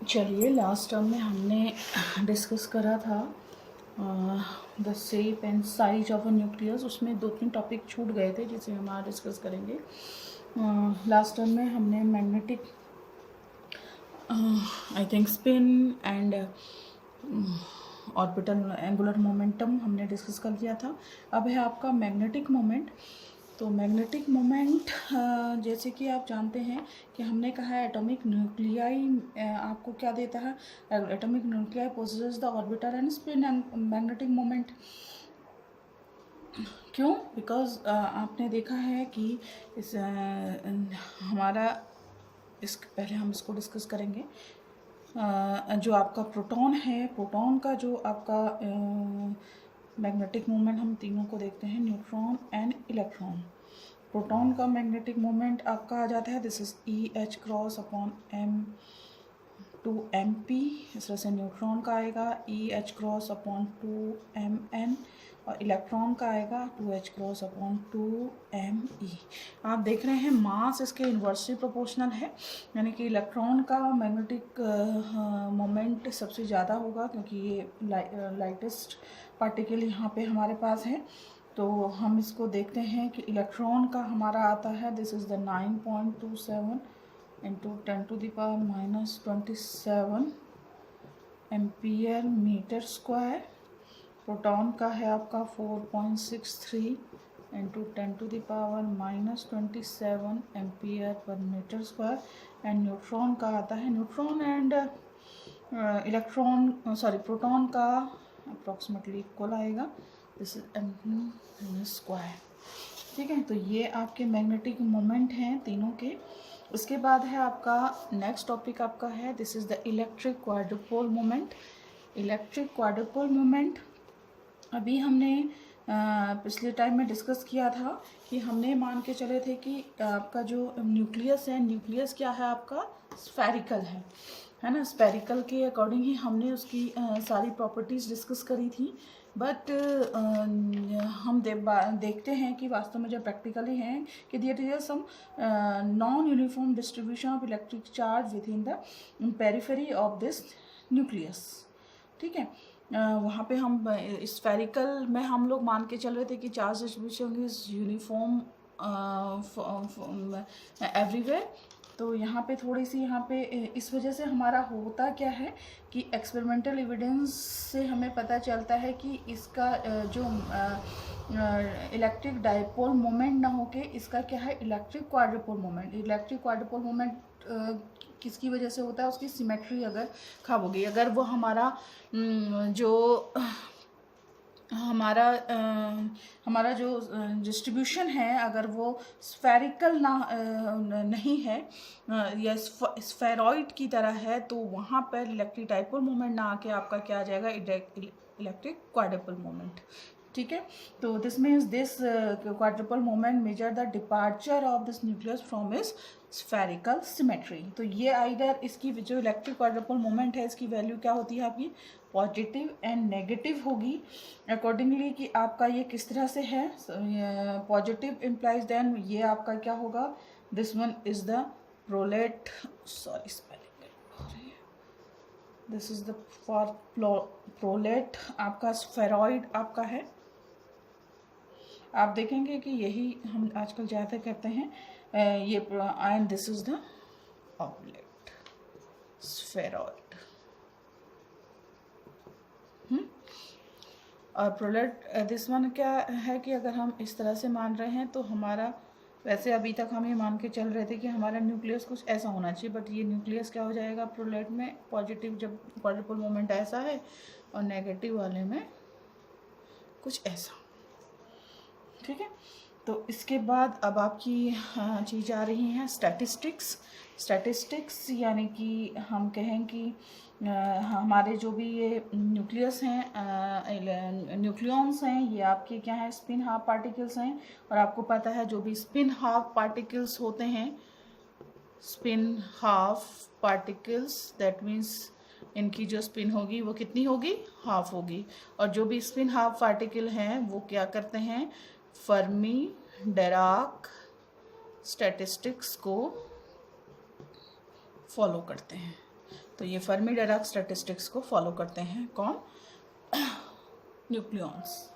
चलिए, last term में हमने डिस्कस करा था the shape and size of a nucleus. उसमें 2-3 टॉपिक छूट गए थे जिसे हम आज डिस्कस करेंगे। लास्ट टर्म में हमने magnetic I think spin and orbital angular momentum हमने डिस्कस कर लिया था। अब है आपका मैग्नेटिक मोमेंट। तो मैग्नेटिक मोमेंट जैसे कि आप जानते हैं कि हमने कहा है एटॉमिक न्यूक्लियाई आपको क्या देता है। Atomic nuclei possesses the orbiter and spin and magnetic moment. क्यों? बिकॉज आपने देखा है कि इस हमारा इस पहले हम इसको डिस्कस करेंगे। जो आपका प्रोटॉन है, प्रोटॉन का जो आपका मैग्नेटिक मोमेंट हम तीनों को देखते हैं, न्यूट्रॉन एंड इलेक्ट्रॉन। प्रोटॉन का मैग्नेटिक मोमेंट आपका आ जाता है this is EH cross upon M2MP। इस तरह से न्यूट्रॉन का आएगा EH क्रॉस अपॉन 2MN और इलेक्ट्रॉन का आएगा 2H क्रॉस अपॉन 2ME। आप देख रहे हैं मास इसके इन्वर्सली प्रोपोर्शनल है, यानी कि इलेक्ट्रॉन का मैग्नेटिक मोमेंट सबसे ज़्यादा होगा क्योंकि ये लाइटेस्ट पार्टिकल यहाँ पे हमारे पास है। तो हम इसको देखते हैं कि इलेक्ट्रॉन का हमारा आता है this is the 9.27 into 10⁻⁻27 ampere metre square. Proton का है आपका 4.63 into 10⁻⁻27 ampere per metre square. And neutron का आता है, न्यूट्रॉन एंड प्रोटॉन का अप्रॉक्सीमेटली इक्वल आएगा दिस इज M स्क्वायर। ठीक है, तो ये आपके मैग्नेटिक मोमेंट हैं तीनों के। उसके बाद है आपका नेक्स्ट टॉपिक आपका है this is the electric quadrupole moment. Electric quadrupole moment अभी हमने पिछले टाइम में डिस्कस किया था कि हमने मान के चले थे कि आपका जो न्यूक्लियस है, न्यूक्लियस क्या है आपका स्फेरिकल है ना। स्फेरिकल के अकॉर्डिंग ही हमने उसकी सारी प्रॉपर्टीज़ डिस्कस करी थी। बट हम देखते हैं कि वास्तव में जो प्रैक्टिकली हैं कि there is some non uniform distribution of electric charge within the periphery of this nucleus. ठीक है, वहाँ पे हम स्फेरिकल में हम लोग मान के चल रहे थे कि charge distribution is uniform everywhere. तो यहाँ पे थोड़ी सी यहाँ पे इस वजह से हमारा होता क्या है कि एक्सपेरिमेंटल एविडेंस से हमें पता चलता है कि इसका जो इलेक्ट्रिक डाइपोल मोमेंट ना होके इसका क्या है electric quadrupole moment. Electric quadrupole moment किसकी वजह से होता है, उसकी सिमेट्री अगर खराब होगी, अगर वो हमारा जो हमारा जो डिस्ट्रीब्यूशन है अगर वो स्फेरिकल नहीं है या स्फेरॉइड की तरह है तो वहाँ पर इलेक्ट्रिक डाइपोल मोमेंट ना आके आपका क्या आ जाएगा इलेक्ट्रिक क्वाड्रुपोल मोमेंट। ठीक है, तो this means this quadruple moment measure the departure of this nucleus from is spherical symmetry. तो ये आइदर इसकी जो इलेक्ट्रिक क्वाड्रुपल मोमेंट है इसकी वैल्यू क्या होती है आपकी पॉजिटिव एंड नेगेटिव होगी अकॉर्डिंगली कि आपका ये किस तरह से है। पॉजिटिव इम्प्लाइज देन ये आपका क्या होगा this one is the prolate sorry spelling this is the for prolate आपका स्फेरॉइड आपका है। आप देखेंगे कि यही हम आजकल ज़्यादा करते हैं ये and this is the oblate spheroid. और प्रोलेट दिस वन क्या है कि अगर हम इस तरह से मान रहे हैं तो हमारा वैसे अभी तक हम ये मान के चल रहे थे कि हमारा न्यूक्लियस कुछ ऐसा होना चाहिए, बट ये न्यूक्लियस क्या हो जाएगा प्रोलेट में पॉजिटिव जब क्वाड्रुपल मोमेंट ऐसा है और नेगेटिव वाले में कुछ ऐसा। ठीक है, तो इसके बाद अब आपकी चीज़ आ रही हैं स्टैटिस्टिक्स। स्टैटिस्टिक्स यानी कि हम कहें कि हमारे जो भी ये न्यूक्लियस हैं न्यूक्लियॉन्स हैं ये आपके क्या हैं स्पिन हाफ पार्टिकल्स हैं। और आपको पता है जो भी स्पिन हाफ पार्टिकल्स होते हैं spin half particles that means इनकी जो स्पिन होगी वो कितनी होगी हाफ होगी। और जो भी स्पिन हाफ पार्टिकल हैं वो क्या करते हैं फर्मी डेराक स्टैटिस्टिक्स को फॉलो करते हैं। तो तो ये फर्मी-डिराक स्टैटिस्टिक्स को फॉलो करते हैं कौन? न्यूक्लियॉन्स।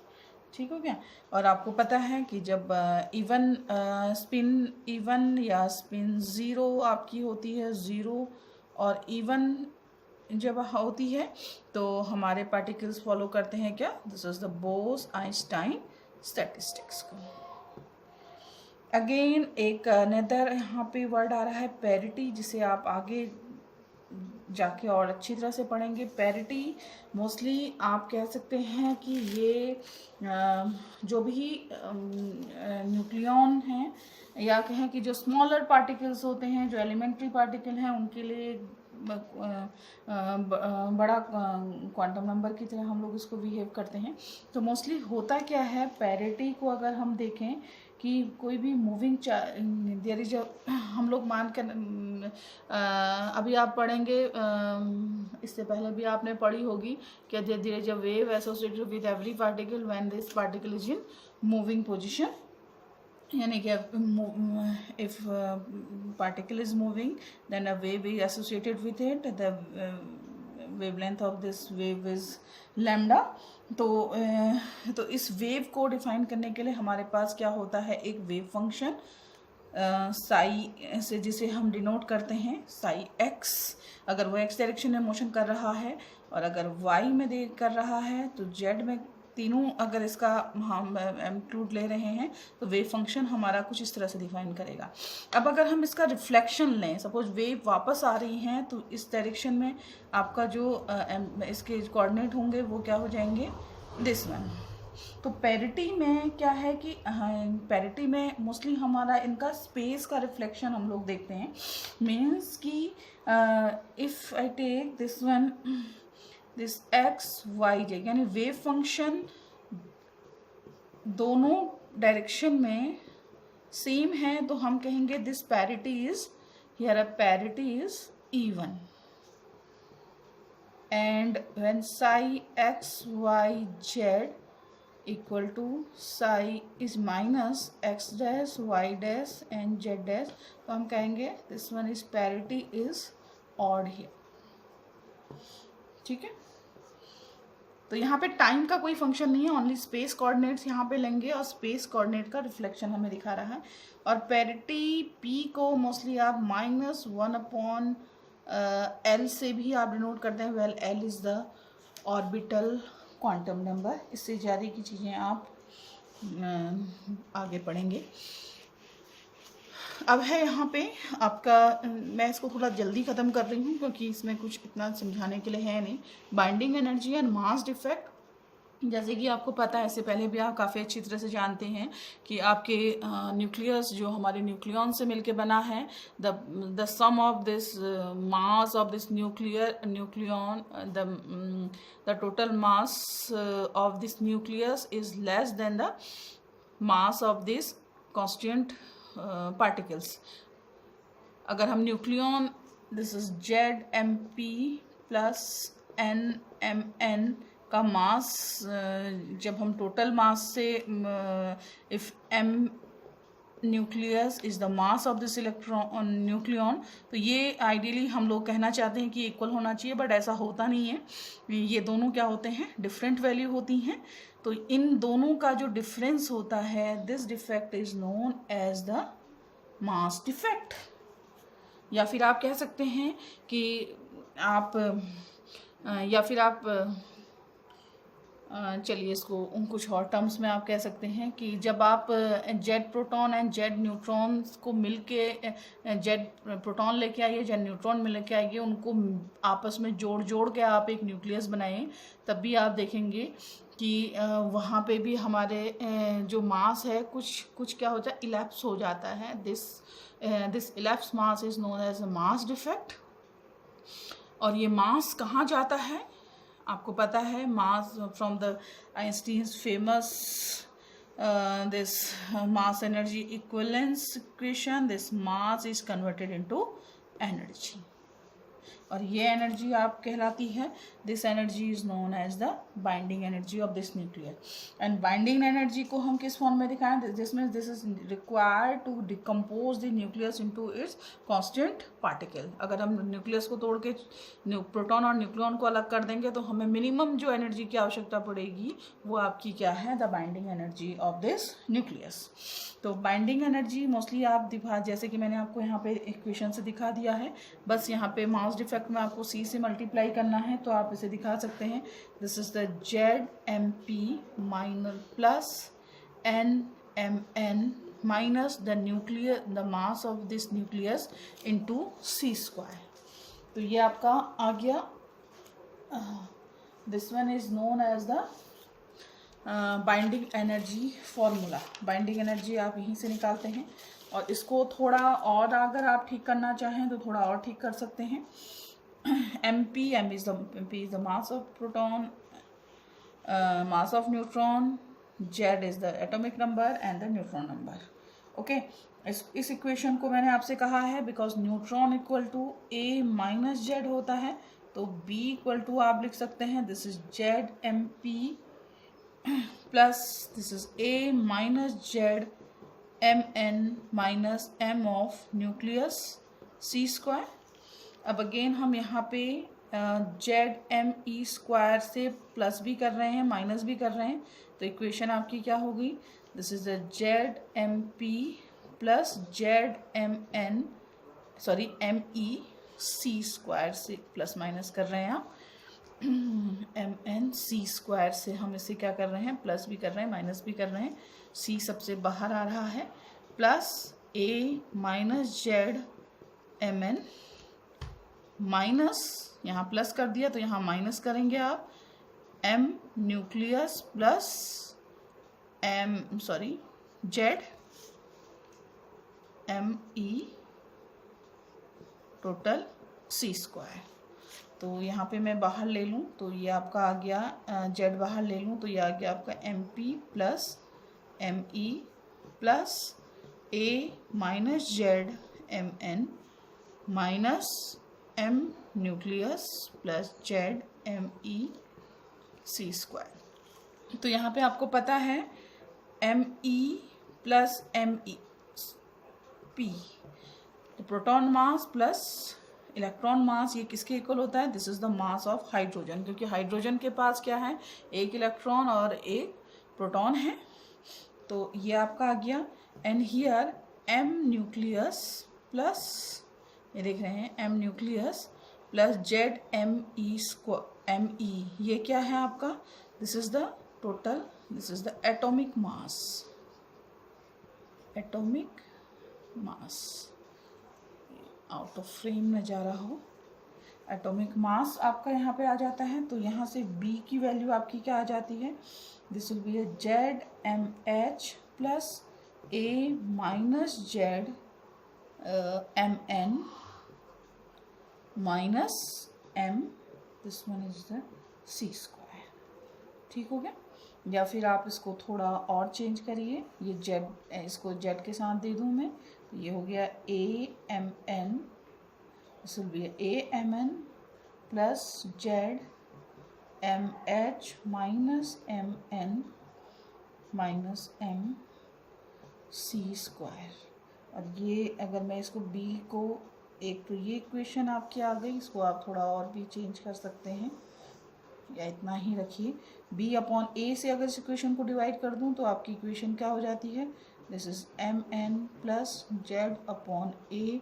ठीक हो गया। और आपको पता है कि जब स्पिन इवन या स्पिन ज़ीरो आपकी होती है, ज़ीरो और इवन जब होती है तो हमारे पार्टिकल्स फॉलो करते हैं क्या? दिस इज द बोस-आइंस्टाइन स्टैटिस्टिक्स को। अगेन एक अनदर यहाँ पे वर्ड आ रहा है पैरिटी, जिसे आप आगे जाके और अच्छी तरह से पढ़ेंगे। पैरिटी मोस्टली आप कह सकते हैं कि ये जो भी न्यूक्लियॉन हैं या कहें कि जो स्मॉलर पार्टिकल्स होते हैं, जो एलिमेंट्री पार्टिकल हैं, उनके लिए बड़ा क्वांटम नंबर की तरह हम लोग इसको बिहेव करते हैं। तो मोस्टली होता क्या है, पैरिटी को अगर हम देखें कि कोई भी मूविंग देयर इज हम लोग मान कर अभी आप पढ़ेंगे, इससे पहले भी आपने पढ़ी होगी कि there is a wave associated with every particle when this particle is in moving position, यानी कि if particle is moving then a wave is associated with it, the wavelength of this wave is lambda. तो इस wave को define करने के लिए हमारे पास क्या होता है, एक वेव फंक्शन साई से, जिसे हम डिनोट करते हैं साई एक्स, अगर वो एक्स डायरेक्शन में मोशन कर रहा है, और अगर वाई में कर रहा है तो जेड में, तीनों अगर इसका हम इंक्लूड ले रहे हैं तो वेव फंक्शन हमारा कुछ इस तरह से डिफाइन करेगा। अब अगर हम इसका रिफ्लेक्शन लें, सपोज वेव वापस आ रही हैं, तो इस डायरेक्शन में आपका जो इसके कोऑर्डिनेट होंगे वो क्या हो जाएंगे, दिस वन। तो पैरिटी में क्या है कि पैरिटी में मोस्टली हमारा इनका स्पेस का रिफ्लेक्शन हम लोग देखते हैं। मीन्स कि if I take this one, this x y z, यानी वेव फंक्शन दोनों डायरेक्शन में सेम है, तो हम कहेंगे this parity is here, a parity is even. And when psi x y z equal to psi is minus x dash y dash and z dash, तो हम कहेंगे this one is parity is odd here. ठीक है। तो यहाँ पे time का कोई फंक्शन नहीं है, ओनली स्पेस कोऑर्डिनेट्स यहाँ पे लेंगे और स्पेस कोऑर्डिनेट का रिफ्लेक्शन हमें दिखा रहा है। और पैरिटी पी को मोस्टली आप -1/L से भी आप डिनोट करते हैं। Well L is the orbital quantum number. इससे ज़्यादा की चीज़ें आप आगे पढ़ेंगे। अब है यहाँ पे आपका, मैं इसको थोड़ा जल्दी ख़त्म कर रही हूँ क्योंकि इसमें कुछ इतना समझाने के लिए है नहीं। Binding energy and mass defect, जैसे कि आपको पता है, इससे पहले भी आप काफ़ी अच्छी तरह से जानते हैं कि आपके न्यूक्लियस जो हमारे न्यूक्लियॉन से मिलके बना है, the sum of this mass of this nucleon, the total mass of this nucleus is less than the mass of this constant particles. अगर हम nucleon, this is ZMP plus NMN का mass, जब हम total mass से, if M nucleus is the mass of this electron nucleon, तो ये ideally हम लोग कहना चाहते हैं कि इक्वल होना चाहिए, बट ऐसा होता नहीं है। ये दोनों क्या होते हैं, डिफरेंट वैल्यू होती हैं। तो इन दोनों का जो डिफरेंस होता है, this defect is known as the mass defect. या फिर आप कह सकते हैं कि आप चलिए इसको कुछ और टर्म्स में आप कह सकते हैं कि जब आप Z proton and Z neutrons को मिलके, जेड प्रोटॉन लेके आइए, जेड न्यूट्रॉन में लेके आइए, उनको आपस में जोड़ के आप एक न्यूक्लियस बनाएं, तब भी आप देखेंगे कि वहाँ पे भी हमारे जो मास है कुछ क्या होता है, इलैप्स हो जाता है। This elapse mass is known as a mass defect. और ये मास कहाँ जाता है, आपको पता है, mass from the Einstein's famous this mass energy equivalence equation, this mass is converted into energy. और ये एनर्जी आप कहलाती है, this energy is known as the binding energy of this nuclear. And binding energy को हम किस form में दिखाएं, जिसमें this is required to decompose the nucleus into its constant particle. अगर हम न्यूक्लियस को तोड़ के प्रोटॉन और न्यूक्लियन को अलग कर देंगे तो हमें मिनिमम जो एनर्जी की आवश्यकता पड़ेगी वो आपकी क्या है, the binding energy of this nucleus. तो बाइंडिंग एनर्जी मोस्टली आप दिखा, जैसे कि मैंने आपको यहाँ पे इक्वेशन से दिखा दिया है, बस यहाँ पे मास डिफेक्ट में आपको C से मल्टीप्लाई करना है तो आप इसे दिखा सकते हैं, this is the ZMP minus plus NMN minus the nuclear the mass of this nucleus into C²। तो ये आपका आ गया, this one is known as the binding energy formula. Binding energy आप यहीं से निकालते हैं और इसको थोड़ा और अगर आप ठीक करना चाहें तो थोड़ा और ठीक कर सकते हैं। MP is the mass of proton, mass of neutron, Z is the atomic number and the neutron number. Okay, इस इक्वेशन को मैंने आपसे कहा है because neutron equal to A minus Z होता है, तो B इक्वल टू आप लिख सकते हैं this is ZMP plus this is A minus ZMN minus M of nucleus C²। अब अगेन हम यहाँ पे ZME² से प्लस भी कर रहे हैं माइनस भी कर रहे हैं, तो इक्वेशन आपकी क्या होगी, this is the ZMP plus ZMN sorry MEC² से प्लस माइनस कर रहे हैं आप, MNC² से हम इसे क्या कर रहे हैं, प्लस भी कर रहे हैं माइनस भी कर रहे हैं, C सबसे बाहर आ रहा है, plus A minus ZMN minus यहाँ प्लस कर दिया तो यहाँ माइनस करेंगे आप, M nucleus plus ZME total C²। तो यहाँ पे मैं बाहर ले लूँ तो ये आपका आ गया, Z बाहर ले लूँ तो ये आ गया आपका MP plus ME plus A minus ZMN minus M nucleus plus ZME C²। तो यहाँ पे आपको पता है ME प्लस MEP, तो proton mass plus electron mass ये किसके इक्वल होता है, this is the mass of hydrogen, क्योंकि हाइड्रोजन के पास क्या है, एक इलेक्ट्रॉन और एक प्रोटॉन है। तो ये आपका आ गया, and here M nucleus plus, ये देख रहे हैं M न्यूक्लियस प्लस ZME, ये क्या है आपका, this is the total, this is the atomic mass, out of frame में जा रहा हो, एटॉमिक मास आपका यहाँ पे आ जाता है। तो यहाँ से B की वैल्यू आपकी क्या आ जाती है, this will be ZMH plus A minus ZMN minus M, this one is the C²। ठीक हो गया, या फिर आप इसको थोड़ा और चेंज करिए, ये Z, इसको Z के साथ दे दूँ मैं, तो ये हो गया AMN, this will be AMN plus ZMH minus MN minus MC²। और ये अगर मैं इसको B को, एक तो ये इक्वेशन आपकी आ गई, इसको आप थोड़ा और भी चेंज कर सकते हैं या इतना ही रखिए, B अपॉन A से अगर इस इक्वेशन को डिवाइड कर दूं तो आपकी इक्वेशन क्या हो जाती है, this is MN plus Z upon A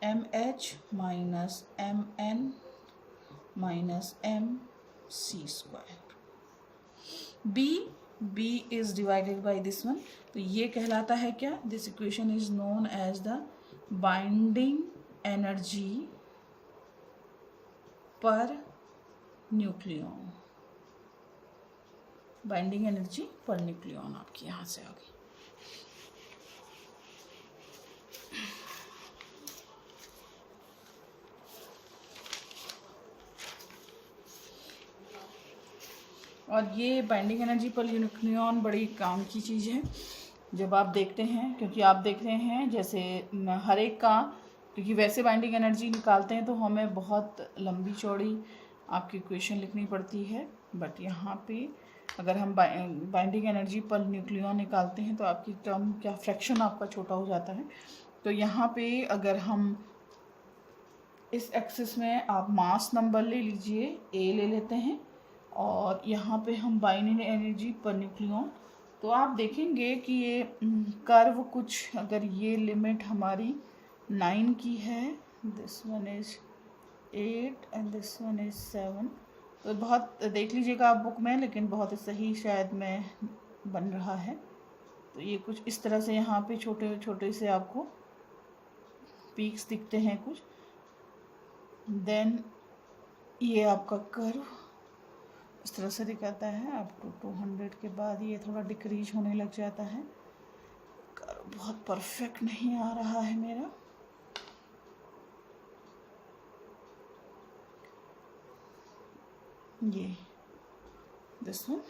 MH minus MN minus MC²। B is divided by this one, तो ये कहलाता है क्या, this equation is known as the binding energy per nucleon, binding energy per nucleon आपकी यहाँ से आ गई। और ये बाइंडिंग एनर्जी पर न्यूक्लियन बड़ी काम की चीज़ है जब आप देखते हैं, क्योंकि आप देख रहे हैं जैसे हर एक का क्योंकि वैसे बाइंडिंग एनर्जी निकालते हैं तो हमें बहुत लंबी चौड़ी आपकी इक्वेशन लिखनी पड़ती है, बट यहाँ पे अगर हम बाइंडिंग एनर्जी पर न्यूक्लियॉन निकालते हैं तो आपकी टर्म क्या फ्रैक्शन आपका छोटा हो जाता है। तो यहाँ पे अगर हम इस एक्सिस में आप मास नंबर ले लीजिए, ए ले लेते हैं, और यहाँ पे हम बाइंडिंग एनर्जी पर न्यूक्लियॉन, तो आप देखेंगे कि ये कर्व कुछ, अगर ये लिमिट हमारी 9 की है, this one is 8 and this one is 7, तो बहुत देख लीजिएगा आप बुक में, लेकिन बहुत सही शायद में बन रहा है। तो ये कुछ इस तरह से यहाँ पे छोटे छोटे से आपको पीक्स दिखते हैं कुछ। देन ये आपका कर्व इस तरह से दिखाता है, अप टू 200 के बाद ये थोड़ा डिक्रीज होने लग जाता है। कर्व बहुत परफेक्ट नहीं आ रहा है मेरा। ये this one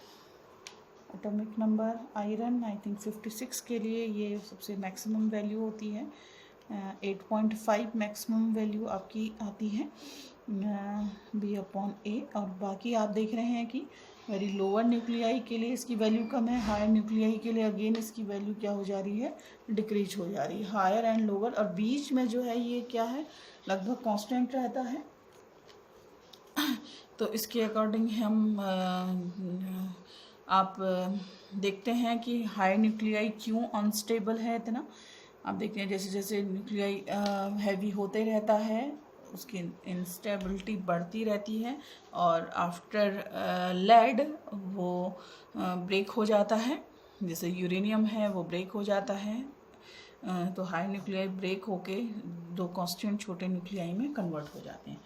atomic number iron I think 56 के लिए ये सबसे मैक्सिमम वैल्यू होती है। 8.5 मैक्सिमम वैल्यू आपकी आती है B/A, और बाकी आप देख रहे हैं कि वेरी लोअर न्यूक्लियाई के लिए इसकी वैल्यू कम है, हायर न्यूक्लियाई के लिए अगेन इसकी वैल्यू क्या हो जा रही है, डिक्रीज हो जा रही है, हायर एंड लोअर, और बीच में जो है ये क्या है, लगभग कांस्टेंट रहता है। तो इसके अकॉर्डिंग हम आप देखते हैं कि हाई न्यूक्लियाई क्यों अनस्टेबल है इतना। आप देखते हैं जैसे जैसे न्यूक्लियाई हैवी होते रहता है उसकी इंस्टेबिलिटी बढ़ती रहती है, और आफ्टर लेड वो ब्रेक हो जाता है, जैसे यूरेनियम है वो ब्रेक हो जाता है। तो हाई न्यूक्लियाई ब्रेक होके दो कांस्टेंट छोटे न्यूक्लियाई में कन्वर्ट हो जाते हैं।